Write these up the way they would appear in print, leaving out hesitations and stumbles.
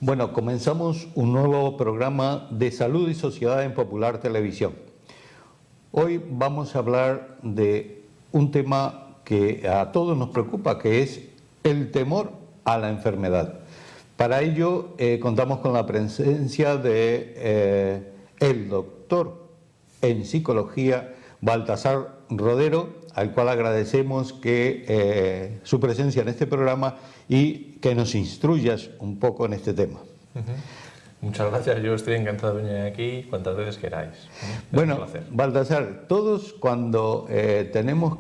Bueno, comenzamos un nuevo programa de salud y sociedad en Popular Televisión. Hoy vamos a hablar de un tema que a todos nos preocupa, que es el temor a la enfermedad. Para ello contamos con la presencia de el doctor en psicología Baltasar Rodero, al cual agradecemos que su presencia en este programa y que nos instruyas un poco en este tema. Muchas gracias, yo estoy encantado de venir aquí cuantas veces queráis. Bueno, Baltasar, todos cuando tenemos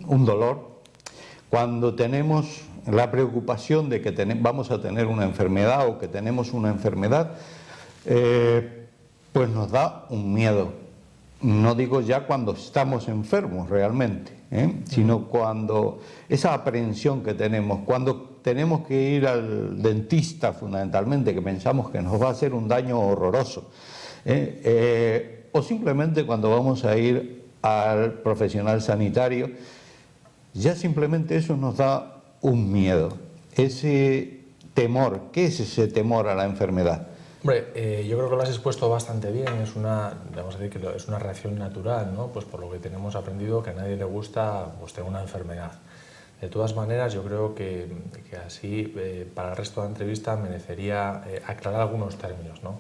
un dolor, cuando tenemos la preocupación de que vamos a tener una enfermedad o que tenemos una enfermedad, pues nos da un miedo. No digo ya cuando estamos enfermos realmente, sino cuando esa aprehensión que tenemos, cuando tenemos que ir al dentista fundamentalmente, que pensamos que nos va a hacer un daño horroroso, o simplemente cuando vamos a ir al profesional sanitario, ya simplemente eso nos da un miedo, ese temor. ¿Qué es ese temor a la enfermedad? Hombre, yo creo que lo has expuesto bastante bien. Vamos a decir que es una reacción natural, ¿no? Pues por lo que tenemos aprendido que a nadie le gusta pues, tener una enfermedad. De todas maneras, yo creo que así, para el resto de la entrevista, merecería aclarar algunos términos, ¿no?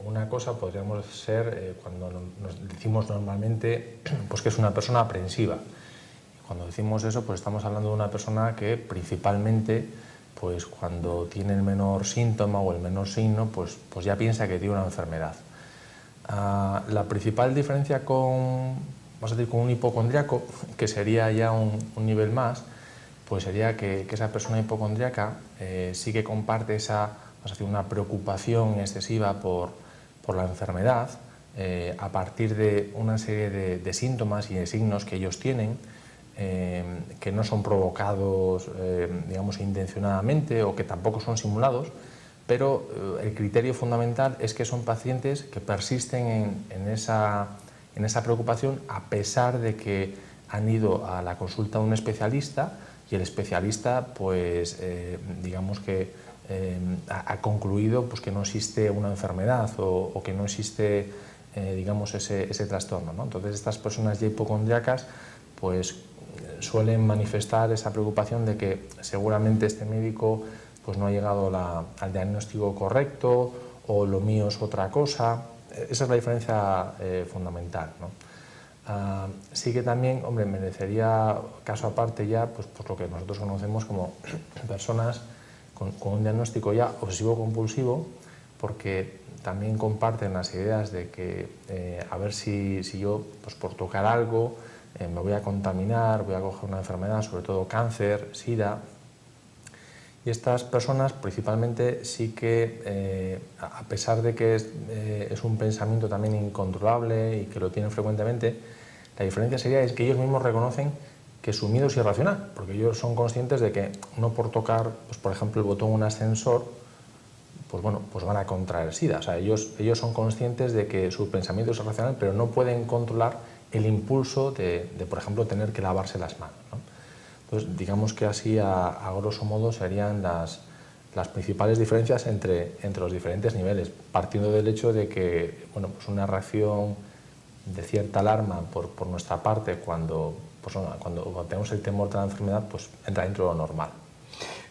Una cosa podríamos ser cuando nos decimos normalmente pues, que es una persona aprensiva. Cuando decimos eso, pues estamos hablando de una persona que principalmente, pues cuando tiene el menor síntoma o el menor signo, pues ya piensa que tiene una enfermedad. La principal diferencia con un hipocondríaco, que sería ya un nivel más, pues sería que esa persona hipocondríaca sí que comparte una preocupación excesiva por la enfermedad, a partir de una serie de síntomas y de signos que ellos tienen, que no son provocados intencionadamente o que tampoco son simulados, pero el criterio fundamental es que son pacientes que persisten en esa preocupación a pesar de que han ido a la consulta de un especialista y el especialista pues ha concluido pues, que no existe una enfermedad o que no existe ese trastorno, ¿no? Entonces estas personas ya hipocondríacas pues suelen manifestar esa preocupación de que seguramente este médico pues no ha llegado al diagnóstico correcto o lo mío es otra cosa. Esa es la diferencia fundamental, ¿no? Sí que también, hombre, merecería caso aparte ya pues lo que nosotros conocemos como personas con un diagnóstico ya obsesivo-compulsivo, porque también comparten las ideas de que a ver si yo pues por tocar algo me voy a contaminar, voy a coger una enfermedad, sobre todo cáncer, sida. Y estas personas principalmente sí que, a pesar de que es un pensamiento también incontrolable y que lo tienen frecuentemente, la diferencia sería es que ellos mismos reconocen que su miedo es irracional, porque ellos son conscientes de que no por tocar, pues, por ejemplo, el botón de un ascensor, pues van a contraer sida. O sea, ellos son conscientes de que su pensamiento es irracional, pero no pueden controlar el impulso de por ejemplo, tener que lavarse las manos, ¿no? Entonces, digamos que así, a grosso modo, serían las principales diferencias entre los diferentes niveles, partiendo del hecho de que pues una reacción de cierta alarma por nuestra parte cuando tenemos el temor de la enfermedad, pues entra dentro de lo normal.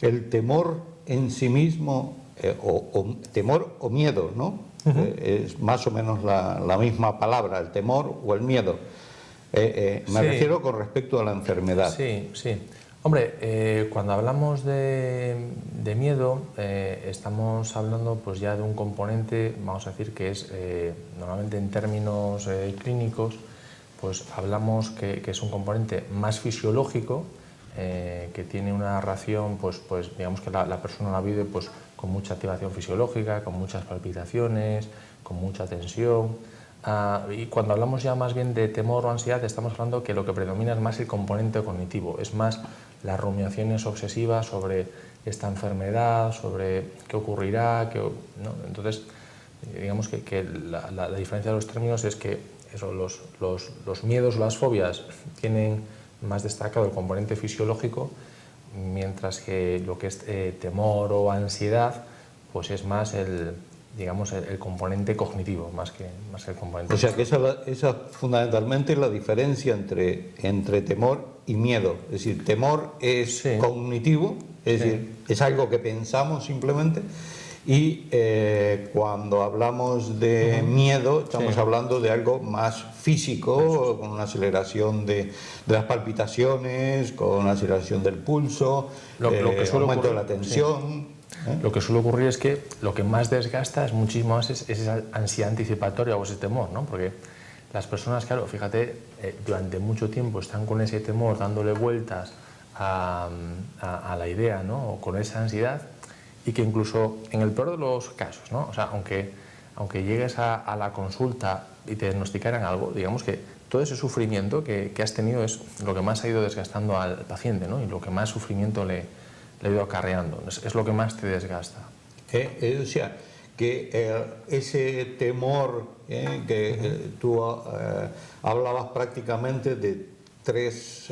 El temor en sí mismo, temor o miedo, ¿no? Es más o menos la misma palabra, el temor o el miedo. Me refiero con respecto a la enfermedad. Sí. Hombre, cuando hablamos de miedo, estamos hablando pues ya de un componente, vamos a decir, que es normalmente en términos clínicos, pues hablamos que es un componente más fisiológico, que tiene una reacción, pues digamos que la persona la vive pues con mucha activación fisiológica, con muchas palpitaciones, con mucha tensión. Y cuando hablamos ya más bien de temor o ansiedad, estamos hablando que lo que predomina es más el componente cognitivo, es más las rumiaciones obsesivas sobre esta enfermedad, sobre qué ocurrirá, ¿no? Entonces, digamos que la diferencia de los términos es que los miedos o las fobias tienen más destacado el componente fisiológico, mientras que lo que es temor o ansiedad pues es más digamos, el componente cognitivo, más que el componente... O sea que esa fundamentalmente es la diferencia entre temor y miedo. Es decir, temor es cognitivo, es decir, es algo que pensamos simplemente, y cuando hablamos de miedo estamos hablando de algo más físico, con una aceleración de las palpitaciones, con una aceleración del pulso, aumento de la tensión... Lo que suele ocurrir es que lo que más desgasta es muchísimo más esa ansiedad anticipatoria o ese temor, ¿no? Porque las personas, claro, fíjate, durante mucho tiempo están con ese temor, dándole vueltas a la idea, ¿no? O con esa ansiedad, y que incluso en el peor de los casos, ¿no? O sea, aunque llegues a la consulta y te diagnosticaran algo, digamos que todo ese sufrimiento que has tenido es lo que más ha ido desgastando al paciente, ¿no? Y lo que más sufrimiento le ha ido acarreando, es lo que más te desgasta. O sea, que ese temor que tú hablabas prácticamente de tres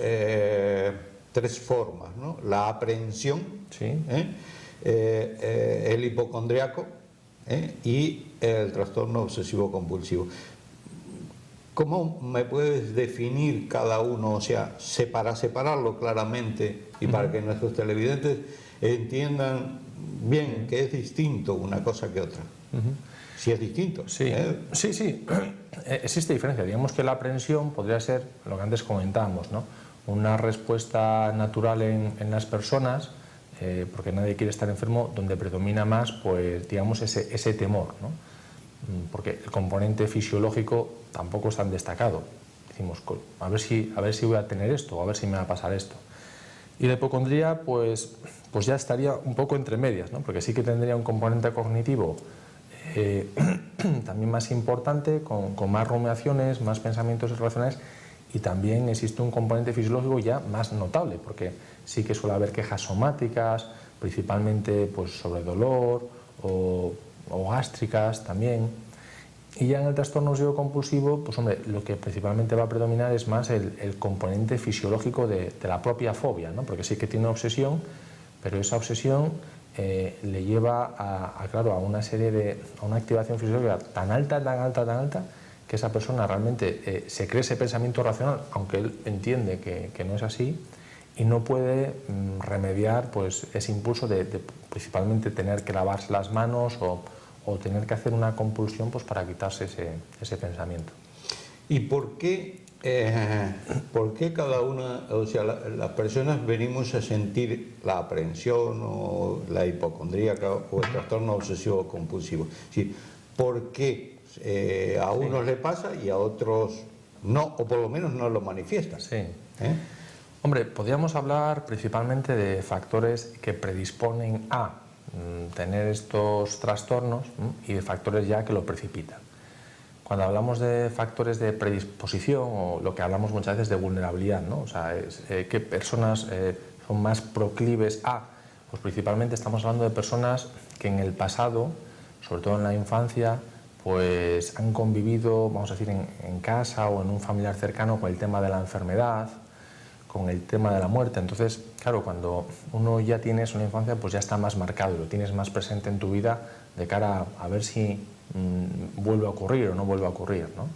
formas, ¿no? La aprehensión, el hipocondriaco y el trastorno obsesivo compulsivo. ¿Cómo me puedes definir cada uno? O sea, para separarlo claramente y para que nuestros televidentes entiendan bien que es distinto una cosa que otra. Si es distinto. Sí, sí. Existe diferencia. Digamos que la aprensión podría ser lo que antes comentábamos, ¿no? Una respuesta natural en las personas, porque nadie quiere estar enfermo, donde predomina más, pues, digamos, ese temor, ¿no? Porque el componente fisiológico tampoco es tan destacado. Decimos, a ver si voy a tener esto, o a ver si me va a pasar esto. Y la hipocondría, pues ya estaría un poco entre medias, ¿no? Porque sí que tendría un componente cognitivo también más importante, con más rumiaciones, más pensamientos irracionales, y también existe un componente fisiológico ya más notable, porque sí que suele haber quejas somáticas, principalmente pues, sobre dolor o gástricas también. Y ya en el trastorno obsesivo compulsivo, pues hombre, lo que principalmente va a predominar es más el componente fisiológico de la propia fobia, ¿no? Porque sí que tiene obsesión, pero esa obsesión le lleva claro, a una activación fisiológica tan alta, que esa persona realmente se cree ese pensamiento racional, aunque él entiende que no es así, y no puede remediar pues, ese impulso de principalmente tener que lavarse las manos o tener que hacer una compulsión pues, para quitarse ese pensamiento. ¿Y por qué cada una, o sea, las personas venimos a sentir la aprehensión o la hipocondríaca o el trastorno obsesivo compulsivo? Sí, ¿por qué a unos le pasa y a otros no, o por lo menos no lo manifiestan? Sí. Hombre, podríamos hablar principalmente de factores que predisponen a tener estos trastornos y de factores ya que lo precipitan. Cuando hablamos de factores de predisposición, o lo que hablamos muchas veces de vulnerabilidad, ¿no? O sea, ¿qué personas son más proclives a? Pues principalmente estamos hablando de personas que en el pasado, sobre todo en la infancia, pues han convivido, vamos a decir, en casa o en un familiar cercano con el tema de la enfermedad, con el tema de la muerte. Entonces, claro, cuando uno ya tiene eso en la infancia, pues ya está más marcado y lo tienes más presente en tu vida de cara a ver si vuelve a ocurrir o no vuelve a ocurrir, ¿no?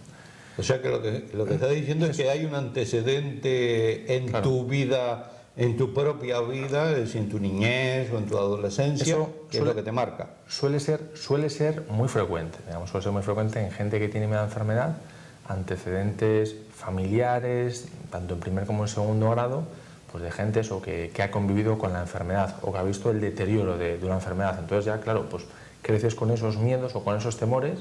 O sea que lo que está diciendo es que hay un antecedente en tu vida, en tu propia vida, es decir, en tu niñez o en tu adolescencia, que es lo que te marca. Suele ser muy frecuente, digamos, suele ser muy frecuente en gente que tiene una enfermedad, antecedentes familiares, tanto en primer como en segundo grado, pues de gente eso, que ha convivido con la enfermedad o que ha visto el deterioro de una enfermedad. Entonces ya, claro, pues creces con esos miedos o con esos temores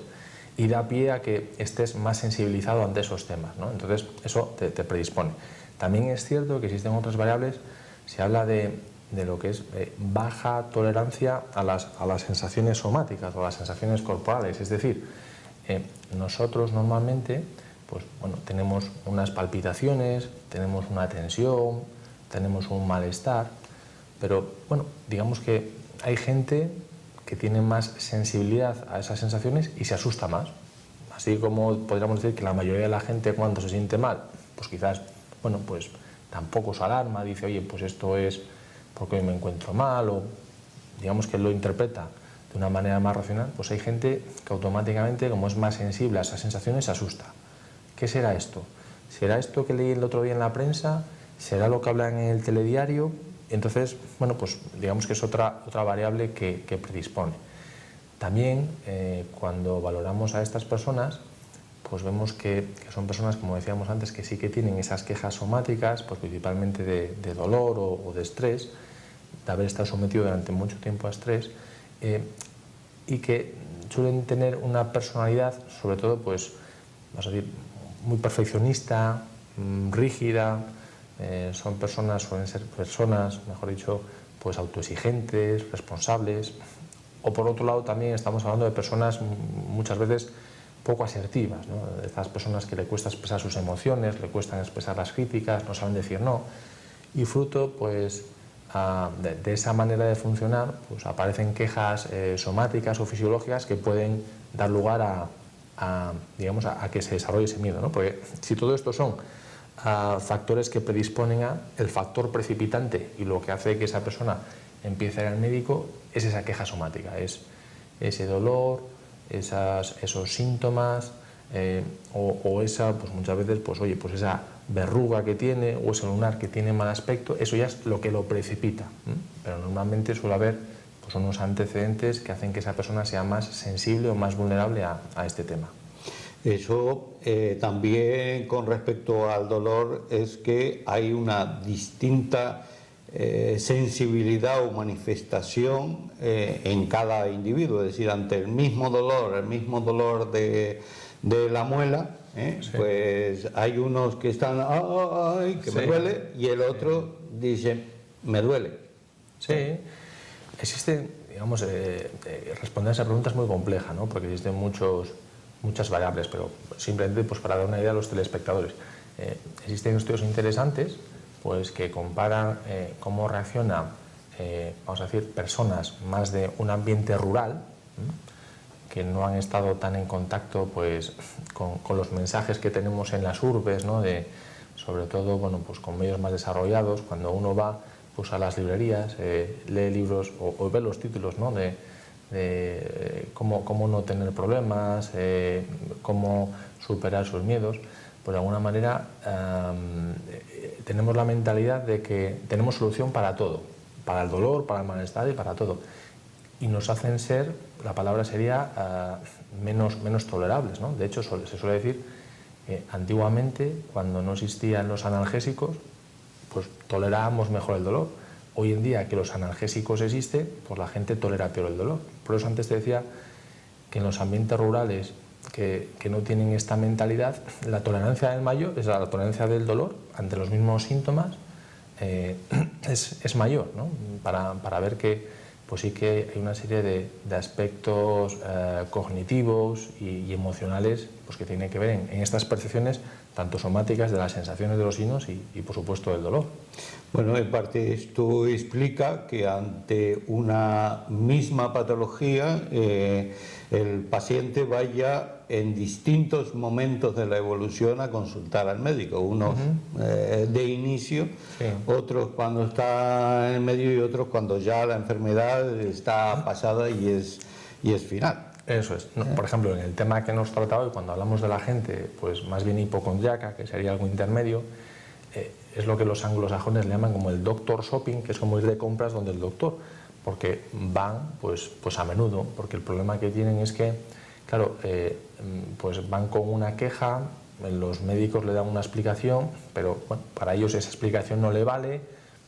y da pie a que estés más sensibilizado ante esos temas, ¿no? Entonces eso te predispone. También es cierto que existen otras variables. Se habla de lo que es baja tolerancia a las sensaciones somáticas o a las sensaciones corporales. Es decir, nosotros normalmente pues, bueno, tenemos unas palpitaciones, tenemos una tensión, tenemos un malestar, pero bueno, digamos que hay gente que tiene más sensibilidad a esas sensaciones y se asusta más. Así como podríamos decir que la mayoría de la gente cuando se siente mal, pues quizás, bueno, pues tampoco se alarma, dice, oye, pues esto es porque hoy me encuentro mal, o digamos que lo interpreta de una manera más racional, pues hay gente que automáticamente, como es más sensible a esas sensaciones, se asusta. ¿Qué será esto? ¿Será esto que leí el otro día en la prensa? ¿Será lo que hablan en el telediario? Entonces, bueno, pues digamos que es otra variable que predispone. También, cuando valoramos a estas personas, pues vemos que son personas, como decíamos antes, que sí que tienen esas quejas somáticas, pues principalmente de dolor o de estrés, de haber estado sometido durante mucho tiempo a estrés, y que suelen tener una personalidad, sobre todo, pues, vamos a decir, muy perfeccionista, rígida. Suelen ser personas, mejor dicho, pues autoexigentes, responsables. O por otro lado también estamos hablando de personas muchas veces poco asertivas, ¿no? Estas personas que le cuesta expresar sus emociones, le cuestan expresar las críticas, no saben decir no. Y fruto, pues, de esa manera de funcionar, pues aparecen quejas somáticas o fisiológicas que pueden dar lugar a que se desarrolle ese miedo, ¿no? Porque si todo esto son factores que predisponen a el factor precipitante y lo que hace que esa persona empiece a ir al médico es esa queja somática, es ese dolor, esos síntomas, o esa, pues muchas veces, pues oye, pues esa verruga que tiene o ese lunar que tiene mal aspecto, eso ya es lo que lo precipita, ¿eh? Pero normalmente suele haber pues unos antecedentes que hacen que esa persona sea más sensible o más vulnerable a este tema. Eso también con respecto al dolor es que hay una distinta sensibilidad o manifestación en cada individuo, es decir, ante el mismo dolor de la muela, sí, pues hay unos que están, ¡ay, que sí, me duele! Y el otro dice, me duele. Sí, existen, digamos, responder a esa pregunta es muy compleja, ¿no? Porque existen muchas variables, pero simplemente pues para dar una idea a los telespectadores. Existen estudios interesantes pues que comparan cómo reaccionan, vamos a decir, personas más de un ambiente rural, que no han estado tan en contacto pues con los mensajes que tenemos en las urbes, ¿no? Sobre todo, bueno, pues con medios más desarrollados. Cuando uno va pues a las librerías, lee libros o ve los títulos, ¿no? de cómo no tener problemas, cómo superar sus miedos, pues de alguna manera tenemos la mentalidad de que tenemos solución para todo, para el dolor, para el malestar y para todo. Y nos hacen ser, la palabra sería, menos tolerables, ¿no? De hecho, se suele decir que antiguamente, cuando no existían los analgésicos, pues tolerábamos mejor el dolor. Hoy en día que los analgésicos existen, pues la gente tolera peor el dolor. Por eso antes te decía que en los ambientes rurales que no tienen esta mentalidad, la tolerancia la tolerancia del dolor ante los mismos síntomas es mayor, ¿no? Para ver que pues sí que hay una serie de aspectos cognitivos y emocionales pues que tienen que ver en estas percepciones tanto somáticas de las sensaciones de los signos y por supuesto del dolor. Bueno, en parte esto explica que ante una misma patología el paciente vaya en distintos momentos de la evolución a consultar al médico, unos de inicio, sí, otros cuando está en el medio y otros cuando ya la enfermedad está pasada y es final. Eso es. No, por ejemplo, en el tema que hemos tratado, y cuando hablamos de la gente pues más bien hipocondriaca, que sería algo intermedio, es lo que los anglosajones le llaman como el doctor shopping, que es como ir de compras donde el doctor, porque van pues a menudo, porque el problema que tienen es que, claro, pues van con una queja, los médicos le dan una explicación, pero bueno, para ellos esa explicación no le vale,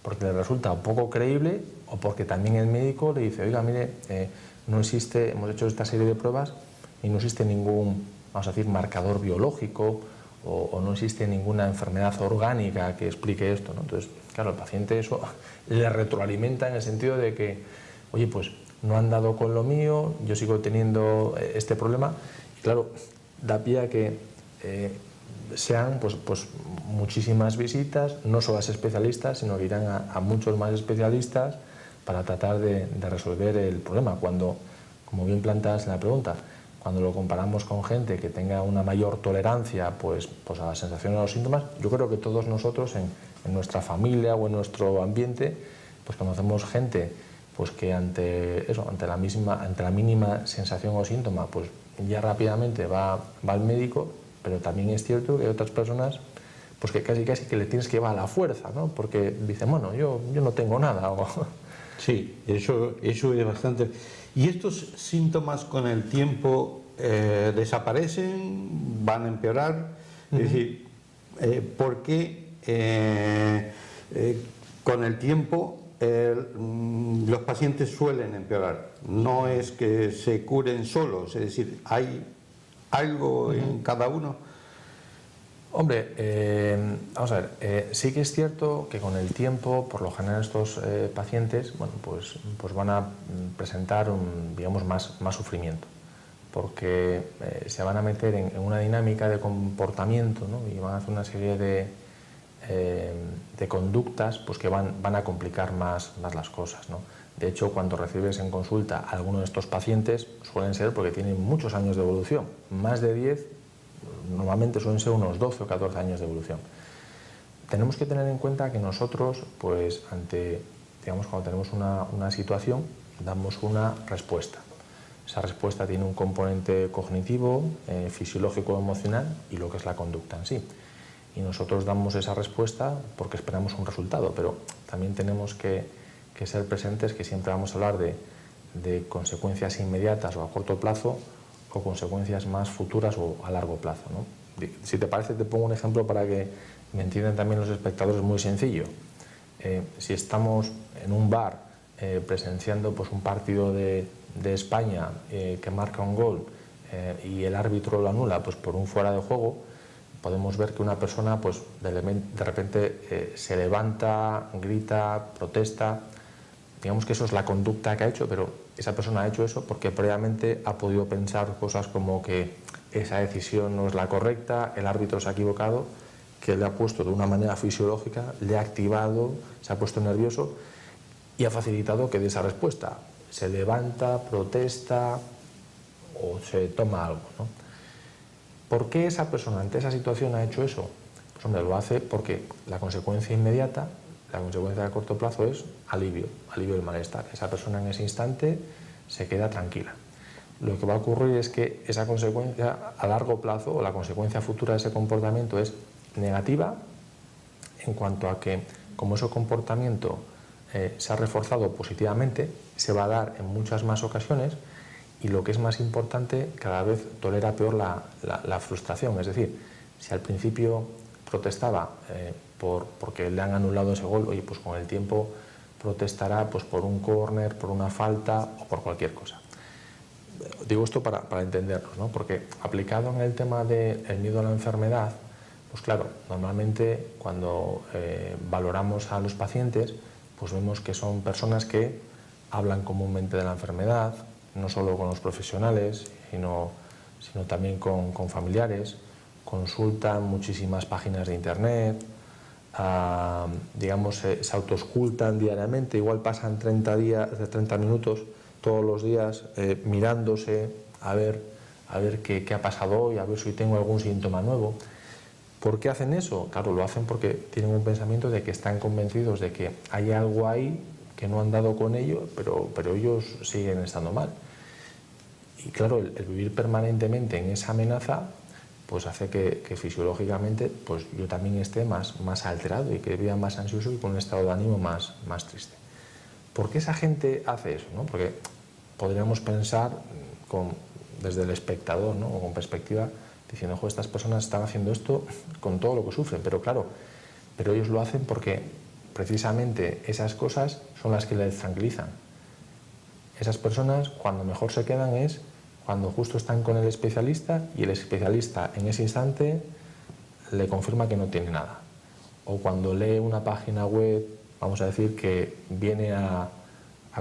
porque le resulta poco creíble, o porque también el médico le dice, oiga, mire, no existe, hemos hecho esta serie de pruebas y no existe ningún, vamos a decir, marcador biológico o no existe ninguna enfermedad orgánica que explique esto, ¿no? Entonces, claro, el paciente eso le retroalimenta en el sentido de que, oye, pues no han dado con lo mío, yo sigo teniendo este problema. Y claro, da pie a que sean pues muchísimas visitas, no solo a especialistas, sino que irán a muchos más especialistas para tratar de resolver el problema. Cuando, como bien planteas en la pregunta, cuando lo comparamos con gente que tenga una mayor tolerancia pues a la sensación de los síntomas, yo creo que todos nosotros en nuestra familia o en nuestro ambiente pues conocemos gente pues que ante la mínima sensación o síntoma, pues ya rápidamente va al médico, pero también es cierto que hay otras personas pues que casi que le tienes que llevar a la fuerza, ¿no? Porque dicen, bueno, yo no tengo nada. Sí, eso es bastante. ¿Y estos síntomas con el tiempo desaparecen, van a empeorar? Es decir, ¿por qué con el tiempo los pacientes suelen empeorar? No es que se curen solos, es decir, ¿hay algo en cada uno? Hombre, vamos a ver, sí que es cierto que con el tiempo, por lo general estos pacientes, bueno, pues van a presentar digamos, más sufrimiento, porque se van a meter en una dinámica de comportamiento, ¿no? Y van a hacer una serie de conductas pues que van a complicar más las cosas, ¿no? De hecho, cuando recibes en consulta a alguno de estos pacientes, suelen ser porque tienen muchos años de evolución, más de 10, normalmente suelen ser unos 12 o 14 años de evolución. Tenemos que tener en cuenta que nosotros, pues digamos, cuando tenemos una situación, damos una respuesta. Esa respuesta tiene un componente cognitivo, fisiológico, emocional y lo que es la conducta en sí. Y nosotros damos esa respuesta porque esperamos un resultado, pero también tenemos que ser presentes que siempre vamos a hablar de consecuencias inmediatas o a corto plazo o consecuencias más futuras o a largo plazo, ¿no? Si te parece, te pongo un ejemplo para que me entiendan también los espectadores, muy sencillo. Si estamos en un bar presenciando pues, un partido de España que marca un gol y el árbitro lo anula pues, por un fuera de juego, podemos ver que una persona pues, de repente se levanta, grita, protesta. Digamos que eso es la conducta que ha hecho, pero esa persona ha hecho eso porque previamente ha podido pensar cosas como que esa decisión no es la correcta, el árbitro se ha equivocado, que le ha puesto de una manera fisiológica, le ha activado, se ha puesto nervioso y ha facilitado que dé esa respuesta. Se levanta, protesta o se toma algo, ¿no? ¿Por qué esa persona ante esa situación ha hecho eso? Pues hombre, lo hace porque la consecuencia inmediata, la consecuencia a corto plazo es alivio del malestar. Esa persona en ese instante se queda tranquila. Lo que va a ocurrir es que esa consecuencia a largo plazo o la consecuencia futura de ese comportamiento es negativa en cuanto a que como ese comportamiento se ha reforzado positivamente, se va a dar en muchas más ocasiones y lo que es más importante, cada vez tolera peor la frustración. Es decir, si al principio protestaba porque le han anulado ese gol, oye, pues con el tiempo protestará pues por un córner, por una falta o por cualquier cosa. Digo esto para entendernos, ¿no? Porque aplicado en el tema del miedo a la enfermedad, pues claro, normalmente cuando valoramos a los pacientes, pues vemos que son personas que hablan comúnmente de la enfermedad, no solo con los profesionales, sino también con familiares, consultan muchísimas páginas de internet, digamos, se autoescultan diariamente, igual pasan 30 minutos todos los días mirándose a ver qué ha pasado hoy, a ver si tengo algún síntoma nuevo. ¿Por qué hacen eso? Claro, lo hacen porque tienen un pensamiento de que están convencidos de que hay algo ahí que no han dado con ello, pero ellos siguen estando mal. Y claro, el vivir permanentemente en esa amenaza pues hace que fisiológicamente pues yo también esté más alterado y que viva más ansioso y con un estado de ánimo más triste. ¿Por qué esa gente hace eso, ¿no? Porque podríamos pensar desde el espectador, ¿no? O con perspectiva, diciendo, ojo, estas personas están haciendo esto con todo lo que sufren, pero claro, pero ellos lo hacen porque precisamente esas cosas son las que les tranquilizan. Esas personas cuando mejor se quedan es cuando justo están con el especialista y el especialista en ese instante le confirma que no tiene nada. O cuando lee una página web, vamos a decir, que viene a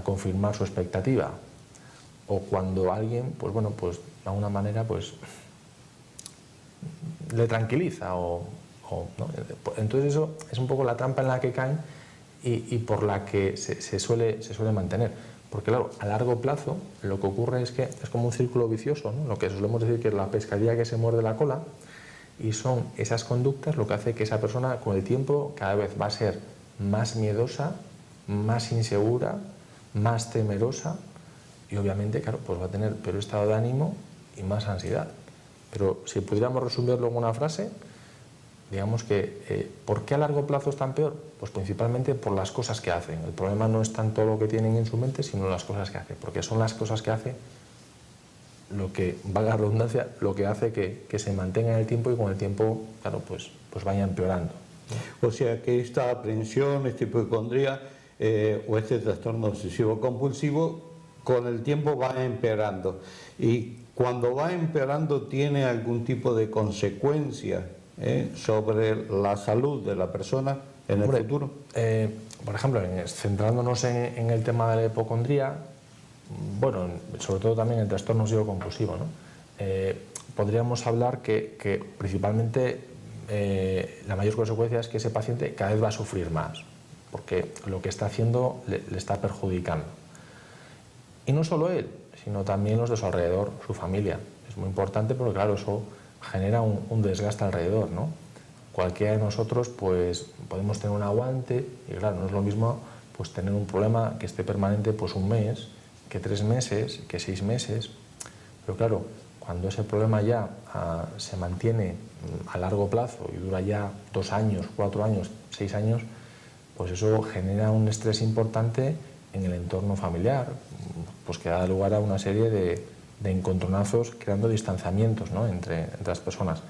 confirmar su expectativa. O cuando alguien, pues bueno, pues de alguna manera, pues le tranquiliza ¿no? Entonces eso es un poco la trampa en la que caen y por la que se suele mantener. Porque claro, a largo plazo lo que ocurre es que es como un círculo vicioso, ¿no? Lo que solemos decir que es la pescadilla que se muerde la cola, y son esas conductas lo que hace que esa persona con el tiempo cada vez va a ser más miedosa, más insegura, más temerosa y obviamente, claro, pues va a tener peor estado de ánimo y más ansiedad. Pero si pudiéramos resumirlo en una frase, digamos que ¿por qué a largo plazo están peor? Pues principalmente por las cosas que hacen. El problema no es tanto lo que tienen en su mente, sino las cosas que hacen, porque son las cosas que hacen lo que, valga la redundancia, lo que hace que se mantenga en el tiempo y con el tiempo, claro, pues vaya empeorando. O sea que esta aprensión, esta hipocondría o este trastorno obsesivo compulsivo con el tiempo va empeorando, y cuando va empeorando tiene algún tipo de consecuencia sobre la salud de la persona en el futuro. Por ejemplo, centrándonos en el tema de la hipocondría, bueno, sobre todo también el trastorno obsesivo compulsivo, ¿no? Podríamos hablar que principalmente la mayor consecuencia es que ese paciente cada vez va a sufrir más, porque lo que está haciendo le está perjudicando. Y no solo él, sino también los de su alrededor, su familia. Es muy importante porque, claro, eso genera un desgaste alrededor, ¿no? Cualquiera de nosotros, pues, podemos tener un aguante y, claro, no es lo mismo pues tener un problema que esté permanente pues un mes, que 3 meses, que 6 meses. Pero, claro, cuando ese problema ya se mantiene a largo plazo y dura ya 2 años, 4 años, 6 años, pues eso genera un estrés importante en el entorno familiar, pues que da lugar a una serie de encontronazos, creando distanciamientos, ¿no?, entre las personas.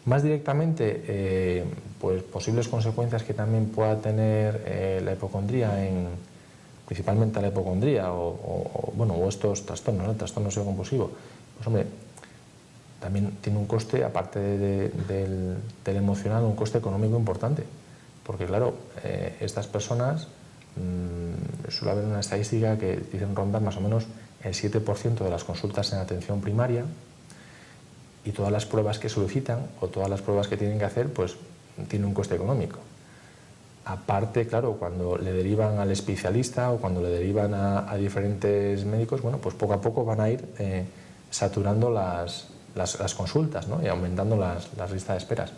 Más directamente, pues posibles consecuencias que también pueda tener la hipocondría, principalmente la hipocondría o estos trastornos, ¿no?, el trastorno obsesivo compulsivo, pues hombre, también tiene un coste, aparte del emocional, un coste económico importante, porque claro, estas personas suele haber una estadística que dicen rondar más o menos el 7% de las consultas en atención primaria, y todas las pruebas que solicitan o todas las pruebas que tienen que hacer pues tienen un coste económico. Aparte, claro, cuando le derivan al especialista o cuando le derivan a diferentes médicos, bueno, pues poco a poco van a ir saturando las consultas, ¿no?, y aumentando las listas de esperas.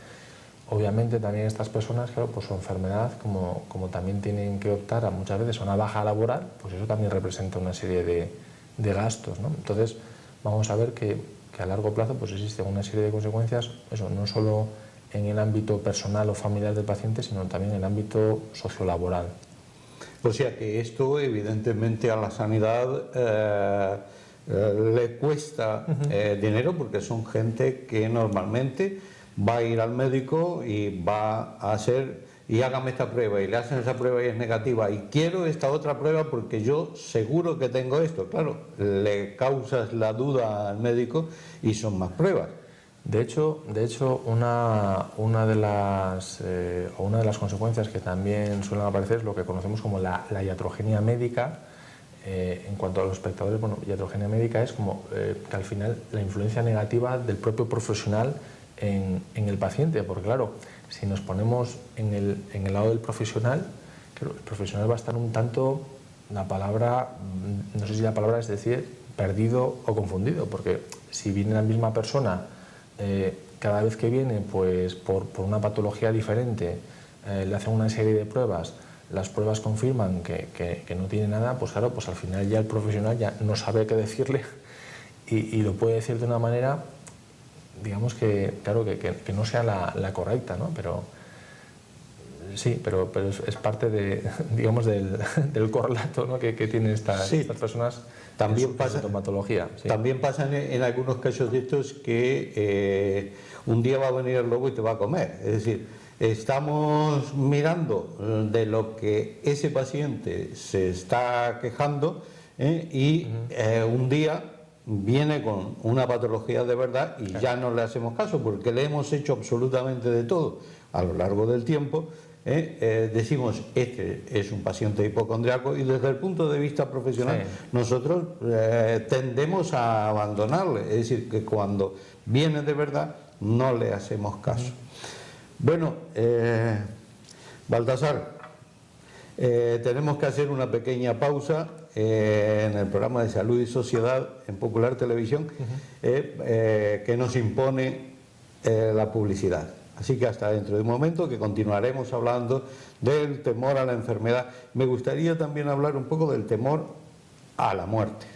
Obviamente también estas personas, claro, pues su enfermedad, como también tienen que optar a muchas veces a una baja laboral, pues eso también representa una serie de gastos, ¿no? Entonces vamos a ver que a largo plazo pues existe una serie de consecuencias, eso, no solo en el ámbito personal o familiar del paciente, sino también en el ámbito sociolaboral. O sea que esto evidentemente a la sanidad le cuesta dinero, porque son gente que normalmente va a ir al médico y va a hacer, y hágame esta prueba, y le hacen esa prueba y es negativa, y quiero esta otra prueba porque yo seguro que tengo esto. Claro, le causas la duda al médico y son más pruebas. De hecho una de las consecuencias que también suelen aparecer es lo que conocemos como la iatrogenia médica. En cuanto a los espectadores, bueno, iatrogenia médica es como que al final la influencia negativa del propio profesional en el paciente, porque claro, si nos ponemos en el lado del profesional, claro, el profesional va a estar un tanto, la palabra, no sé si la palabra es decir, perdido o confundido, porque si viene la misma persona cada vez que viene pues por una patología diferente, le hacen una serie de pruebas, las pruebas confirman que no tiene nada, pues claro, pues al final ya el profesional ya no sabe qué decirle y lo puede decir de una manera, digamos que, claro, que no sea la correcta, ¿no? Pero sí, pero es parte digamos, del correlato, ¿no?, que tienen estas personas. También pasa sintomatología. Sí. También pasa en algunos casos de estos que un día va a venir el lobo y te va a comer. Es decir, estamos mirando de lo que ese paciente se está quejando y un día viene con una patología de verdad y ya no le hacemos caso porque le hemos hecho absolutamente de todo a lo largo del tiempo. Decimos, este es un paciente hipocondriaco, y desde el punto de vista profesional nosotros tendemos a abandonarle, es decir, que cuando viene de verdad no le hacemos caso. Bueno, Baltasar, tenemos que hacer una pequeña pausa en el programa de Salud y Sociedad en Popular Televisión que nos impone la publicidad. Así que hasta dentro de un momento, que continuaremos hablando del temor a la enfermedad. Me gustaría también hablar un poco del temor a la muerte.